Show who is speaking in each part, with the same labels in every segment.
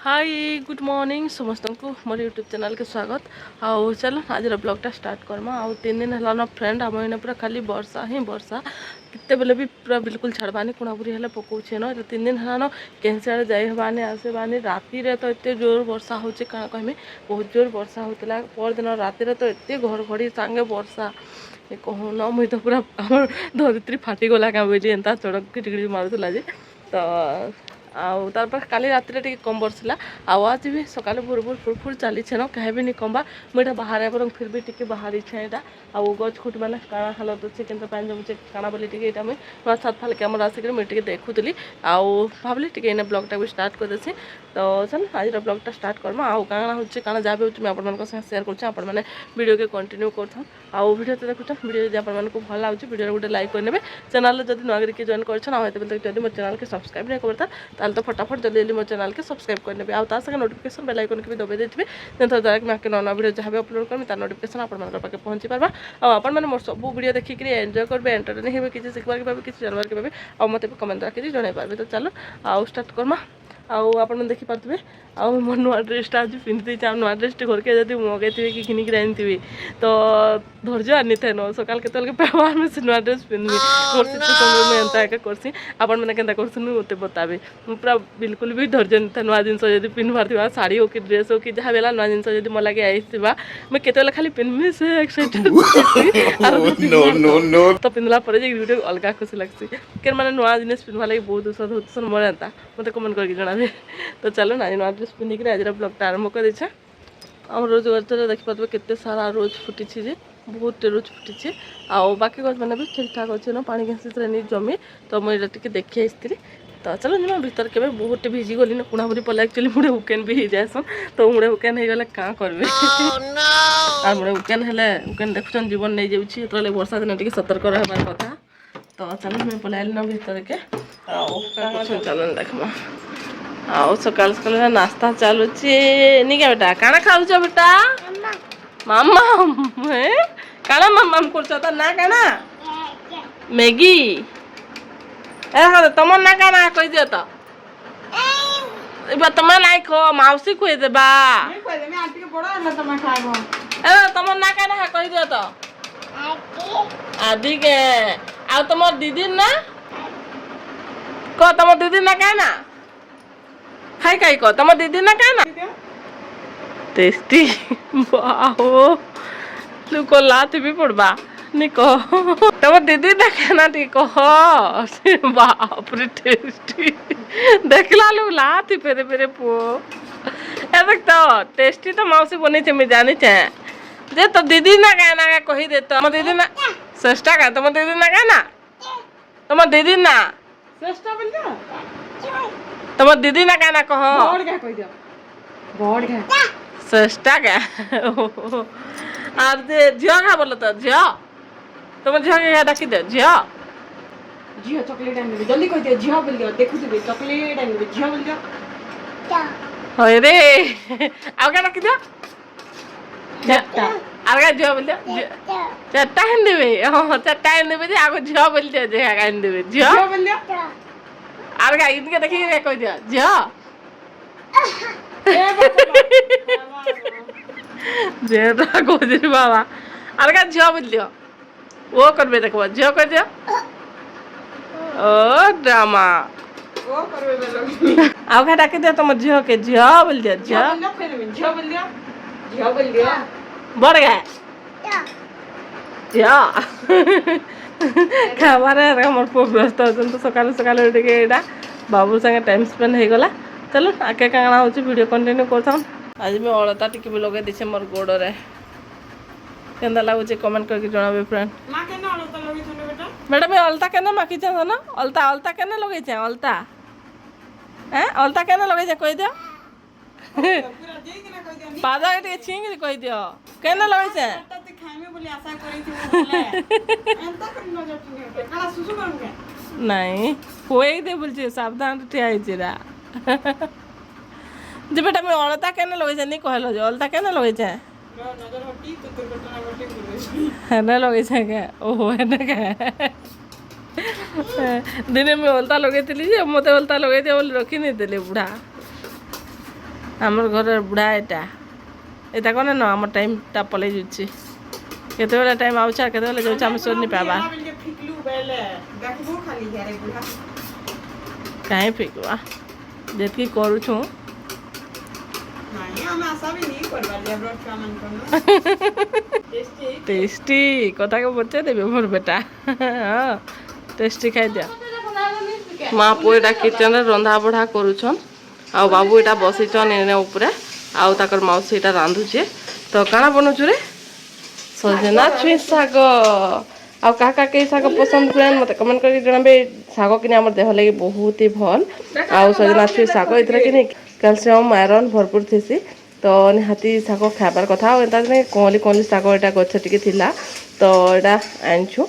Speaker 1: Hi good morning समस्त को मोर YouTube channel के स्वागत। आउ चलो आज ब्लॉगटा स्टार्ट करमा। आउ 3 दिन है फ्रेंड आम इन पूरा खाली वर्षा ही वर्षा कितने बेले भी पूरा बिल्कुल छड़बानी कुणापुरी हेल्ले पकाउे न 3 दिन है कहीं सियाड़े जाइबानी आसबानी राति तो एत जोर वर्षा हो कहमी बहुत जोर वर्षा होता परदिन राति तो एत घड़घड़ी सांगे वर्षा कहून मुई तो पूरा आम धरित्री फाटीगला क्या बोली एंता चढ़क किटी मारूला जे तो आउे काली रात कम बरसला आज भी सका भोर भोर फुरफुर चली न कहीं भी नहीं कम मुझे बाहर पर फिर भी टी बाहर यहाँ आउ गच खुट मैंने काଣା हालत अच्छे कि पानी जमुचे काଣା बोली टे मुझे नुआ छत फाल कैमर आसिक मुझे देखुली आउ भाविली टे ब्लॉगटा भी स्टार्ट करदेसी। तो चल आज ब्लॉगटा स्टार्ट करमा आउ काଣା होचे काଣା जहाँ भी होचे मुझे शेयर कर वीडियो के कंटिन्यू कर आउ वीडियो तो देखुछ वीडियो जब आपको भल लगे वीडियो गोटे लाइक करने चैनल जब नुआ करके जॉइन कर मो चैनल के सब्सक्राइब नहीं करता ताल तो फटाफट जल्दी जल्दी मो चैनल के सब्सक्राइब करने आउ ताकि नोटिफिकेशन बेल आइकन भी दबाई देते जो द्वारा कि मैं नवा वीडियो जहाँ भी अपलोड करमी तार नोटिफिकेशन आपके पहुँची पार्बा आपने मोर सब वीडियो देखिक एंजॉय करेंगे एंटरटेन हो किसी शिखबार के पाबे किसी जानवर के पाबे आ मत कमेंट रखी जन पारे। तो चलो आउ स्टार्ट करमा आउ आपने देखिपे आउ मो नुआ ड्रेसटा आज पिंधि नुआ ड्रेस घर के जब मगैथी कि किनिक आनी तो धैर्य आनी थे न सकाल के से नुआ ड्रेस पिंधि मोर सिचुएसन मुझे एंता एका करसी आपण मैंने केंता करछन मते बताबे पूरा बिल्कुल भी धैर्य नहीं था नुआ जिनस जब पिन्हबार थी साड़ी हो कि ड्रेस हो कि जहाँ बेला नुआ जिनस जब मोर लगे आईथिबा मैं केतेला खाली पिन्हबी से एक्साइटेड तो पिंधला पर वीडियो अलग खुशी लगसी कि मैंने नुआ जिनिस पिन्हवा लगे बहुत उत्साह होता मोर एंता मत कमेंट करके जनाबे। तो चलो ना नुआ ड्रेस पिंधिक आज ब्लॉगटा आरंभ कर देछे आम रोज गछरे देखिपे केते सारा रोज फुटी जे बहुत रोज फुटी आउ बाकी गछ मैंने भी ठीक ठाक अच्छे ना पानी घासी नहीं जमी तो मुझे टे देखी आसती। तो चलो जी भीतर के बहुत भिजी गली ना कुणापुरी पला एक्चुअली मुझे उकेन भी हो जाएसन तो मुझे उकेन हो गले क्या करेंगे और मुझे उकेन हेले उकेन देखुन जीवन नहीं जाऊँगी वर्षा दिन टे सतर्क रहार कथा। तो चलो मैं पलाइल ना भीतर के चलो देखमा आउ सकाल सकाल नास्ता चलुची नहीं क्या बेटा काना खाऊ बेटा मामा काना मामा कर ना काना मैगी तुम ना काना कही दियो तो तुम ना खो मौसी खुए देबा तुम ना काना कही दियो तो आदि के आ तुम दीदी ना कह तुम दीदी ना कहना खाई खाई कह तुम दीदी ना कहना टेस्टी बाहो तू को लात भी पड़बा नहीं कह तुम दीदी ना कहना टी कह बाप रे टेस्टी देखला लो लात फेरे फेरे पो ए देख तो टेस्टी तो मौसी बनी छे मैं जानी छे जे तो दीदी ना कहना का कही दे तो दीदी ना श्रेष्ठा का तुम दीदी ना कहना तुम दीदी ना श्रेष्ठा बोल दो तुम दीदी ना कहना कहो गॉड का कह दो गॉड का श्रेष्ठा का और जे झियो का बोलो तो झियो तुम झियो के डाकी दे झियो झियो चॉकलेट आनी जल्दी कह दियो झियो बोल दियो देखु तो चॉकलेट आनी झियो बोल दियो होय रे आउ का डाकी दियो चट्टा आगे झियो बोल दियो चट्टा हिंदी में हां चट्टा हिंदी में आगो झियो बोल दियो जे का हिंदी में झियो बोल दियो आर का इनके देखि रे कह दियो झियो जेटा गोजरी बाबा आर का झियो बोल दियो वो करबे देखबो झियो कर दियो ओ ड्रामा वो करबे बेलो आउ का डाके दियो तुम झियो के झियो बोल दियो झियो झियो बोल दियो झियो बोल दियो बढ़ गया या खाबारे मोर पो व्यस्त होचन तो सकाल सकाल उठे बाबू संगे टाइम स्पेंड हो गला। चलो आगे काଣା होची वीडियो कंटिन्यू करता आज मैं अलता टिके भी लगे दीछे मोर गोड़ रे केंदा लागुचे कमेंट करके जणाबे फ्रेंड मां केना अलता लगे छने बेटा बेटा मैं अलता केना माकी छ ना अलता अलता केना लगे छ अलता हैं अलता केना लगे छ कहि दियो पूरा दे केना कहि दियो पादा के छिंग कहि दियो केना लगे छ त खाइमे बोली आशा करै छी बोले एंता करनो जटने काला सुसु करन के नहीं कोई दे बोल छे सावधान ठियाई छिरा जे बेटा मैं अलता केना लगे छ नहीं कहलो जे अलता केना लगे छ नजर हटी तो दुर्घटना घटी बोले है ना लगे छ के ओहो है ना के दिने में अलता लगे थी जे मते अलता लगे दे बोल रखी नहीं देले बुढ़ा আমার ঘরের বুড়া এটা কনে না আমার টাইমটা পলাই যাচ্ছে কেতবেলে টাইম আউছে আর কেতবেলে যাচ্ছে আমি শোনি পাবা କାହିଁ ଫିକବା ଯେତିକି କରୁଛୁ ଟେଷ୍ଟି କଥାକୁ ପଚାରି ଦେବେ ମୋର ବେଟା ହଁ ଟେଷ୍ଟି ଖାଇଦିଅ ମା ପୁଅ ଏଇଟା କିଚେନ୍ରେ ରନ୍ଧା ବଢ଼ା କରୁଛନ୍ ଆଉ ବାବୁ ଏଇଟା ବସିଛନ୍ ଏନେ ଉପରେ ଆଉ ତାଙ୍କର ମାଉସୀ ଏଇଟା ରାନ୍ଧୁଛେ ତ କାଣା ବନଉଛୁ ରେ ସଜନା ଛୁଇଁ ଶାଗ ଆଉ କାହା କାହା କେହି ଶାଗ ପସନ୍ଦ ଫ୍ରେଣ୍ଡ ମତେ କମେଣ୍ଟ କରିକି ଜଣାବେ ଶାଗ କିନି ଆମର ଦେହ ଲାଗି ବହୁତ ହି ଭଲ ଆଉ ସଜନା ଛୁଇଁ ଶାଗ ଏଥିରେ କିନି କ୍ୟାଲସିୟମ ଆଇରନ୍ ଭରପୁର ଥିସି ତ ନିହାତି ଶାଗ ଖାଇବାର କଥା ଆଉ ଏନ୍ତା କଅଁଲି କଅଁଲି ଶାଗ ଏଇଟା ଗଛ ଟିକେ ଥିଲା ତ ଏଇଟା ଆଣିଛୁ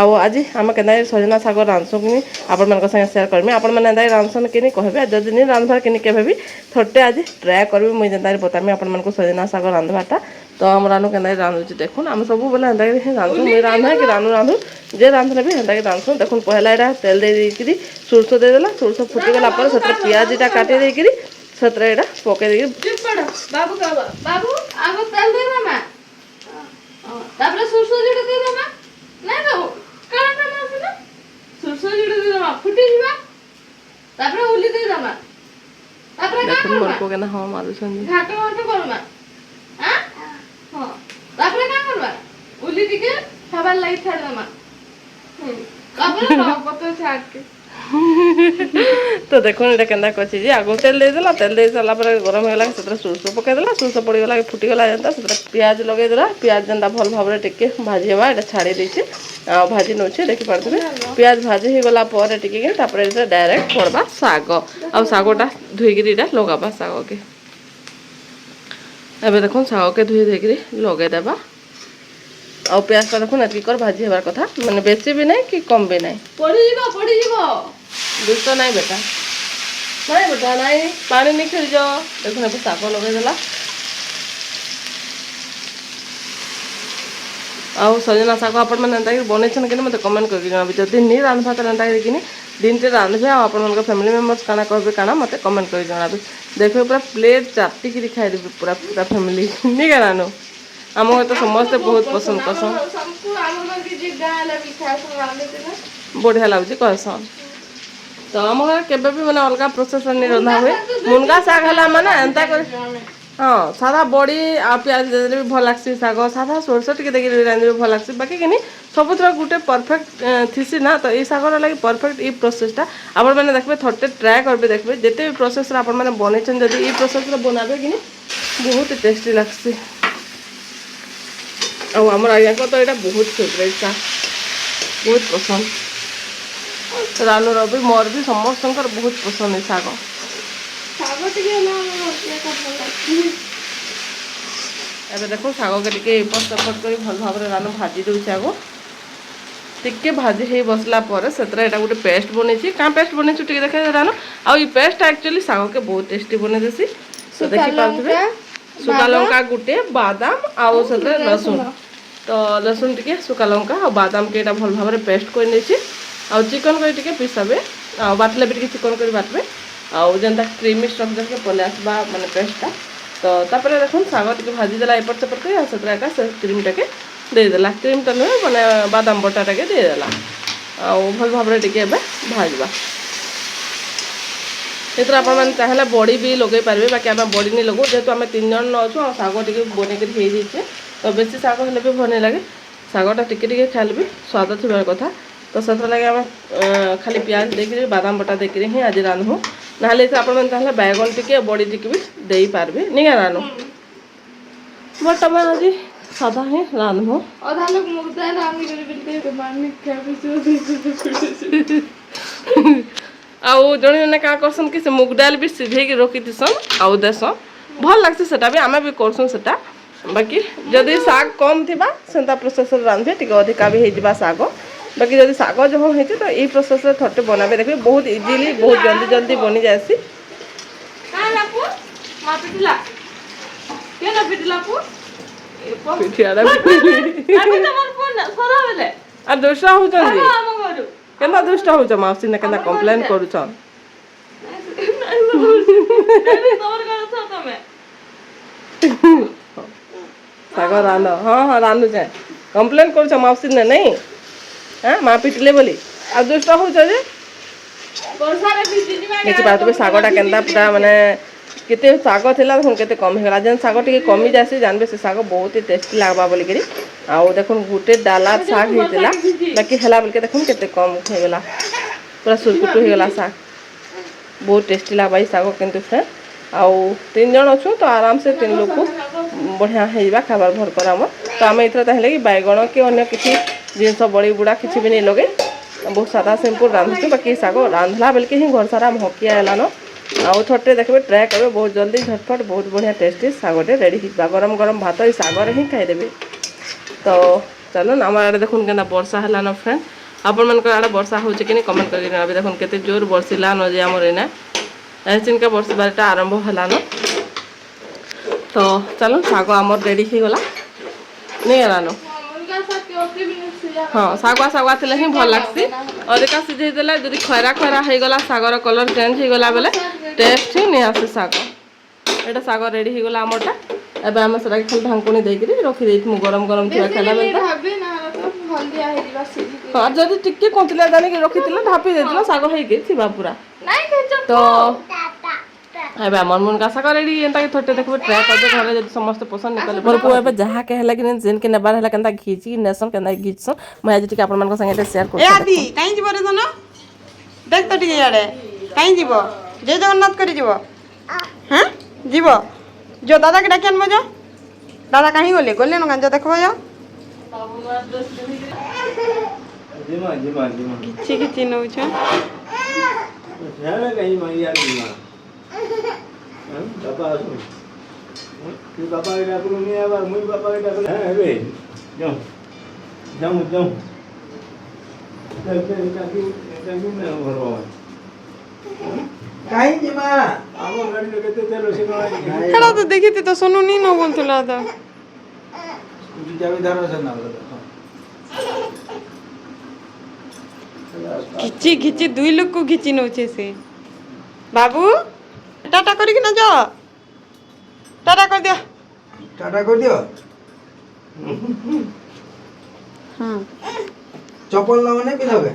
Speaker 1: ଆଉ ଆଜି ଆମେ କେନ୍ତା ସଜନା ଶାଗ ରାନ୍ଧସୁଁ କିନି ଆପଣମାନଙ୍କ ସାଙ୍ଗେ ସେୟାର କରିମି ଆପଣମାନେ ଏନ୍ତା ରାନ୍ଧସନ୍ କିନି କହିବେ ଯଦି ନି ରାନ୍ଧବାର କିନି କେବେ ବି ଥରଟେ ଆଜି ଟ୍ରାଏ କରିବି ମୁଇଁ ଯେନ୍ତା ବତାମି ଆପଣମାନଙ୍କୁ ସଜନା ଶାଗ ରାନ୍ଧବାଟା ତ ଆମର ରାନୁ କେନ୍ତା ରାନ୍ଧୁଛି ଦେଖୁନ୍ ଆମେ ସବୁବେଳେ ହେନ୍ତା ହିଁ ରାନ୍ଧୁ ମୁଇଁ ରାନ୍ଧେ କି ରାନ୍ଧୁ ଯେ ରାନ୍ଧିଲେ ବି ହେନ୍ତା ରାନ୍ଧସୁଁ ଦେଖୁନ୍ ପହଲା ଏଇଟା ତେଲ ଦେଇକିରି ସୋରିଷ ଦେଇଦେଲା ସୋରିଷ ଫୁଟିଗଲା ପରେ ସେଥିରେ ପିଆଜଟା କାଟି ଦେଇକିରି ସେଥିରେ ଏଇଟା ପକେଇ ଦେଇକି
Speaker 2: बाबू बाबू आगो तेल दे मामा तापरे सुरसो जिडे दे मामा नै दो काला काला सुन सुरसो जिडे दे मामा फुटी जिबा तापरे उली दे मामा तापरे का
Speaker 1: देखुन
Speaker 2: करबा
Speaker 1: मोर को केना हम मारू छन
Speaker 2: घाटो घाटो करबा हां हां तापरे का करबा उली दिके खाবার लाई छाड़ मामा तापरे ना पतो छाड़ के
Speaker 1: तो देखो এটা কেন্দা করছি যে আগুন তেল ଦେଇଦେଲା তেল ଦେଇ ସାରିଲା ପରେ ଗରମ ହେଇଗଲା ସେଥିରେ ସୋରିଷ ପକେଇଦେଲା ସୋରିଷ ପଡ଼ିଗଲା ଫୁଟିଗଲା ଯେନ୍ତା ସେଥିରେ ପିଆଜ ଲଗେଇଦେଲା ପିଆଜ ଯେନ୍ତା ଭଲ ଭାବରେ ଟିକେ ଭାଜି ହେବା ଏଇଟା ଛାଡ଼ି ଦେଇଛି ଆଉ ଭାଜି ନେଉଛି ଦେଖିପାରୁଥିବେ ପିଆଜ ଭାଜି ହେଇଗଲା ପରେ ଟିକେ ତାପରେ ଏଇଟା ଡାଇରେକ୍ଟ ପଡ଼ବା ଶାଗ ଆଉ ଶାଗଟା ଧୋଇକିରି ଏଇଟା ଲଗାବା ଶାଗକେ ଏବେ ଦେଖୁନ୍ ଶାଗକେ ଧୋଇ ଦେଇକିରି ଲଗେଇଦେବା ଆଉ ପିଆଜଟା ଦେଖୁନ୍ ଏତିକି କର ଭାଜି ହେବାର କଥା ମାନେ ବେଶୀ ବି ନାହିଁ କି କମ୍ ବି ନାହିଁ
Speaker 2: ପଡ଼ି ଯିବ
Speaker 1: ଦୁଷ୍ଟ ନାହିଁ ବେଟା ନାଇଁ ବେଟା ନାଇଁ ପାଣି ନେଇ ଖେଳିଛ ଦେଖୁନ ଏବେ ଶାଗ ଲଗେଇଦେଲା ଆଉ ସଜନା ଶାଗ ଆପଣମାନେ ଏନ୍ତାକି ବନେଇଛନ୍ କି ମୋତେ କମେଣ୍ଟ କରିକି ଜଣାବେ ଯଦି ନି ରାନ୍ଧବା ତାହେଲେ ଏନ୍ତା କରିକିନି ଦିନଟେ ରାନ୍ଧବେ ଆଉ ଆପଣମାନଙ୍କ ଫ୍ୟାମିଲି ମେମ୍ବର୍ସ କାଣା କହିବେ କାଣା ମୋତେ କମେଣ୍ଟ କରି ଜଣାବେ ଦେଖିବେ ପୁରା ପ୍ଲେଟ୍ ଚାଟିକିରି ଖାଇଦେବେ ପୁରା ପୁରା ଫ୍ୟାମିଲି ନି କାଣାନୁ ଆମ ଘରେ ତ ସମସ୍ତେ ବହୁତ ପସନ୍ଦ କରସନ୍ ବଢ଼ିଆ ଲାଗୁଛି କହିସନ୍ ତ ଆମ ଘରେ କେବେ ବି ମାନେ ଅଲଗା ପ୍ରୋସେସରେ ନି ରନ୍ଧା ହୁଏ ମୁନଗା ଶାଗ ହେଲା ମାନେ ଏନ୍ତା କରି ହଁ ସାଧା ବଡ଼ି ଆଉ ପିଆଜ ଦେଇଦେଲେ ବି ଭଲ ଲାଗ୍ସି ଶାଗ ସାଧା ସୋରିଷ ଟିକେ ଦେଇକି ରାନ୍ଧିଲେ ଭଲ ଲାଗ୍ସି ବାକି କିନି ସବୁଥିର ଗୋଟେ ପରଫେକ୍ଟ ଥିସି ନା ତ ଏଇ ଶାଗର ଲାଗି ପରଫେକ୍ଟ ଏଇ ପ୍ରୋସେସଟା ଆପଣମାନେ ଦେଖିବେ ଥରଟେ ଟ୍ରାଏ କରିବେ ଦେଖିବେ ଯେତେ ବି ପ୍ରୋସେସରେ ଆପଣମାନେ ବନେଇଛନ୍ତି ଯଦି ଏଇ ପ୍ରୋସେସରେ ବନାବେ କିନି ବହୁତ ଟେଷ୍ଟି ଲାଗ୍ସି ଆଉ ଆମର ଆଜ୍ଞାଙ୍କ ତ ଏଇଟା ବହୁତ ଫେଭରେଟ୍ ଶାଗ ବହୁତ ପସନ୍ଦ ରାନୁର ବି ମୋର ବି ସମସ୍ତଙ୍କର ବହୁତ ପସନ୍ଦ ଏ ଶାଗ ଏବେ ଦେଖ ଶାଗକେ ଟିକେ ଏପଟ ସେପଟ କରି ଭଲ ଭାବରେ ରାନୁ ଭାଜି ଦେଉଛି ଆଗ ଟିକେ ଭାଜି ହେଇ ବସିଲା ପରେ ସେଥିରେ ଏଇଟା ଗୋଟେ ପେଷ୍ଟ ବନେଇଛି କାଁ ପେଷ୍ଟ ବନେଇଛୁ ଟିକେ ଦେଖାଇ ରାନୁ ଆଉ ଏଇ ପେଷ୍ଟଟା ଆକ୍ଚୁଆଲି ଶାଗକେ ବହୁତ ଟେଷ୍ଟି ବନେଇ ଦେସି ତ ଦେଖିପାରୁଥିବେ ଶୁଖା ଲଙ୍କା ଗୋଟେ ବାଦାମ ଆଉ ସେଥିରେ ରସୁଣ ତ ରସୁଣ ଟିକେ ଶୁଖା ଲଙ୍କା ଆଉ ବାଦାମକେ ଏଇଟା ଭଲ ଭାବରେ ପେଷ୍ଟ କରି ନେଇଛି ଆଉ ଚିକନ କରି ଟିକେ ପିସାବେ ଆଉ ବାଟିଲେ ବି ଟିକେ ଚିକନ କରି ବାଟବେ ଆଉ ଯେନ୍ତା କ୍ରିମି ଷ୍ଟ୍ରକ୍ଚରକେ ପଳେଇ ଆସବା ମାନେ ପେଷ୍ଟଟା ତ ତାପରେ ଦେଖୁନ୍ ଶାଗ ଟିକେ ଭାଜିଦେଲା ଏପଟ ସେପଟ କରି ଆଉ ସେଥିରେ ଏକା ସେ କ୍ରିମଟାକେ ଦେଇଦେଲା କ୍ରିମଟା ନୁହେଁ ମାନେ ବାଦାମ ବଟାଟାକେ ଦେଇଦେଲା ଆଉ ଭଲ ଭାବରେ ଟିକେ ଏବେ ଭାଜବା ଏଥିରେ ଆପଣମାନେ ଚାହିଁଲେ ବଡ଼ି ବି ଲଗାଇ ପାରିବେ ବାକି ଆମେ ବଡ଼ି ନି ଲଗାଉ ଯେହେତୁ ଆମେ 3 ଜଣ ଅଛୁ ଆଉ ଶାଗ ଟିକେ ବନେଇକିରି ହେଇଯାଇଛେ ତ ବେଶୀ ଶାଗ ହେଲେ ବି ଭଲ ଲାଗେ ଶାଗଟା ଟିକେ ଟିକେ ଖାଇଲେ ବି ସ୍ୱାଦ ଥିବାର କଥା ତ ସେଥିଲାଗି ଆମେ ଖାଲି ପିଆଜ ଦେଇକିରି ବାଦାମ ବଟା ଦେଇକିରି ହିଁ ଆଜି ରାନ୍ଧୁ ନହେଲେ ଆପଣମାନେ ଚାହିଁଲେ ବାଇଗଣ ଟିକେ ବଡ଼ି ଟିକେ ବି ଦେଇପାରିବେ ନିକା ରାନ୍ଧୁ ବଟ୍ ଆମେ ଆଜି ସାଧା ହିଁ ରାନ୍ଧୁ
Speaker 2: ଅଧା ଲୋକ ମୁଗଦାଲ ରାନ୍ଧିକରି ବିଲକେ ମିଠା
Speaker 1: ଆଉ ଜଣେ ଜଣେ କାଁ କରସନ୍ କି ସେ ମୁଗ ଡାଲ ବି ସିଝେଇକି ରଖିଥିସନ୍ ଆଉ ଦେସନ୍ ଭଲ ଲାଗ୍ସି ସେଟା ବି ଆମେ ବି କରସୁଁ ସେଟା ବାକି ଯଦି ଶାଗ କମ୍ ଥିବା ସେନ୍ତା ପ୍ରୋସେସରେ ରାନ୍ଧିବେ ଟିକେ ଅଧିକା ବି ହେଇଯିବା ଶାଗ ବାକି ଯଦି ଶାଗ ଯହ ହେଇଛି ତ ଏଇ ପ୍ରୋସେସରେ ଥରଟେ ବନାବେ ଦେଖିବେ ବହୁତ ଇଜିଲି ବହୁତ ଜଲ୍ଦି ଜଲ୍ଦି ବନି ଯାଏସି আর দুষ্ট হଉଛନ୍ତି କେନ୍ତା ଦୁଷ୍ଟ ହଉଛ ମାଉସୀ ନା କେନ୍ତା କମ୍ପ୍ଲେନ୍ କରୁଛ
Speaker 2: ତମର କଣ ଅଛ ତମେ
Speaker 1: ଶାଗ ରାନ୍ଧ ହଁ ହଁ ରାନ୍ଧୁଛେ କମ୍ପ୍ଲେନ୍ କରୁଛ ମାଉସୀ ନେ ନାଇଁ ହଁ ମା ପିଟିଲେ ବୋଲି ଆଉ ଦୁଷ୍ଟ ହଉଛ ଯେ
Speaker 2: ବର୍ଷାରେ ଭିଜି ଯିବା
Speaker 1: ଦେଖିପାରୁଥିବେ ଶାଗଟା କେନ୍ତା ପୁରା ମାନେ କେତେ ଶାଗ ଥିଲା ଦେଖୁନ୍ କେତେ କମ୍ ହେଇଗଲା ଯେନ୍ ଶାଗ ଟିକେ କମି ଯାସି ଜାଣିବେ ସେ ଶାଗ ବହୁତ ହି ଟେଷ୍ଟି ଲାଗ୍ବା ବୋଲିକିରି ଆଉ ଦେଖୁନ୍ ଗୋଟେ ଡାଲା ଶାଗ ହେଇଥିଲା ବାକି ହେଲା ବୋଲିକେ ଦେଖୁନ୍ କେତେ କମ୍ ହେଇଗଲା ପୁରା ସୁରକୁଟୁ ହେଇଗଲା ଶାଗ ବହୁତ ଟେଷ୍ଟି ଲାଗ୍ବା ଏଇ ଶାଗ କିନ୍ତୁ ଫ୍ରେଣ୍ଡ ଆଉ 3 ଜଣ ଅଛୁ ତ ଆରାମସେ 3 ଲୋକକୁ ବଢ଼ିଆ ହେଇଯିବା ଖାଇବାର ଭରକର ଆମର ତ ଆମେ ଏଥର ତାହେଲେ କି ବାଇଗଣ କି ଅନ୍ୟ କିଛି ଜିନିଷ ବଡ଼ି ବୁଡ଼ା କିଛି ବି ନେଇ ଲଗେଇ ବହୁତ ସାଧା ସିମ୍ପଲ୍ ରାନ୍ଧୁଛୁ ବାକି ଶାଗ ରାନ୍ଧଲା ବେଲକେ ହିଁ ଘର ସାରା ମହକିଆ ହେଲାନ ଆଉ ଥରଟେ ଦେଖିବେ ଟ୍ରାଏ କରିବେ ବହୁତ ଜଲ୍ଦି ଝଟଫଟ ବହୁତ ବଢ଼ିଆ ଟେଷ୍ଟି ଶାଗଟେ ରେଡ଼ି ହେଇଯିବା ଗରମ ଗରମ ଭାତ ଏଇ ଶାଗରେ ହିଁ ଖାଇଦେବେ ତ ଚାଲୁନ୍ ଆମର ଆଡ଼େ ଦେଖୁନ୍ କେନ୍ତା ବର୍ଷା ହେଲାନ ଫ୍ରେଣ୍ଡ ଆପଣମାନଙ୍କର ଆଡ଼େ ବର୍ଷା ହେଉଛି କି କମେଣ୍ଟ କରିକି ଜଣାବେ ଦେଖୁନ୍ କେତେ ଜୋର ବର୍ଷିଲା ନ ଯେ ଆମର ଏଇନା ଚିନ୍କା ବର୍ଷିବାରଟା ଆରମ୍ଭ ହେଲାନ ତ ଚାଲୁନ୍ ଶାଗ ଆମର ରେଡ଼ି ହେଇଗଲା ନେଇ ଗଲାନ ହଁ ଶାଗୁଆ ଶାଗୁଆ ଥିଲେ ହିଁ ଭଲ ଲାଗ୍ସି ଅଧିକା ସିଝେଇ ଦେଲେ ଯଦି ଖରା ଖରା ହେଇଗଲା ଶାଗର କଲର୍ ଚେଞ୍ଜ ହେଇଗଲା ବେଲେ ଟେଷ୍ଟ ହିଁ ନେଇ ଆସେ ଶାଗ ଏଇଟା ଶାଗ ରେଡ଼ି ହେଇଗଲା ଆମରଟା ଏବେ ଆମେ ସେଟାকে ଖାଲି ଢାଙ୍କୁଣି ଦେଇକିରି ରଖିଦେଇଥିମୁ ଗରମ ଗରମ ଥିବା ଖାଇଲା ବେଲେ ହଁ ଯଦି ଟିକେ କଞ୍ଚିଲା ଜାଣିକି ରଖିଥିଲେ ଢାପି ଦେଇଥିଲା ଶାଗ ହେଇକି ଥିବା ପୁରା ତ ଏବେ আমার মুনগা শাগ রেডি এন্তাকে থটে দেখবে ট্রাই করবে ঘরে যদি সমস্ত পছন্দ কলে মোর পুଅ ଏବେ ଯାହା কে ହେଲା କି ଯେନ୍ କେ ନେବାର ହେଲା କେନ୍ତା ଘିଚି ନେସନ୍ କେନ୍ତା ଘିଚସନ୍ ମୁଁ ଆଜି ଟିକେ ଆପଣମାନଙ୍କ ସାଙ୍ଗେ ସେୟାର
Speaker 3: ଏ
Speaker 1: କରୁଛି
Speaker 3: ଆଦି କାଇଁ ଯିବ ରେ ଧନ ଦେখ ତ ଟିକେ ଇଆଡେ କାଇଁ ଯିବ ଜୟ ଜଗନ୍ନାଥ କରି ଯିବ হ্যাঁ ଯିବ जो दादा के डाके आनबो जो दादा कहीं गले गले न गांजा देखबो जो
Speaker 4: जिमा जिमा जिमा
Speaker 3: किछि किछि नउ छ
Speaker 4: यार कहीं माई यार जिमा पापा आसो तू पापा के डाकू नहीं आबार मुई पापा के डाकू है बे जाओ जाओ जाओ चलते टाकी में भरवा काई जिमा आगो गाड़ी लगते चलो से
Speaker 3: हेला तो देखिते तो सोनू नी न बोलतला त
Speaker 4: स्कूटी चाबी धरो से ना
Speaker 3: किछि किछि दुई लोग को खिची नउ छे से बाबू टाटा करी कि न जा टाटा कर दिया
Speaker 4: टाटा कर दियो
Speaker 3: हां
Speaker 4: चप्पल ना नहीं पिनोगे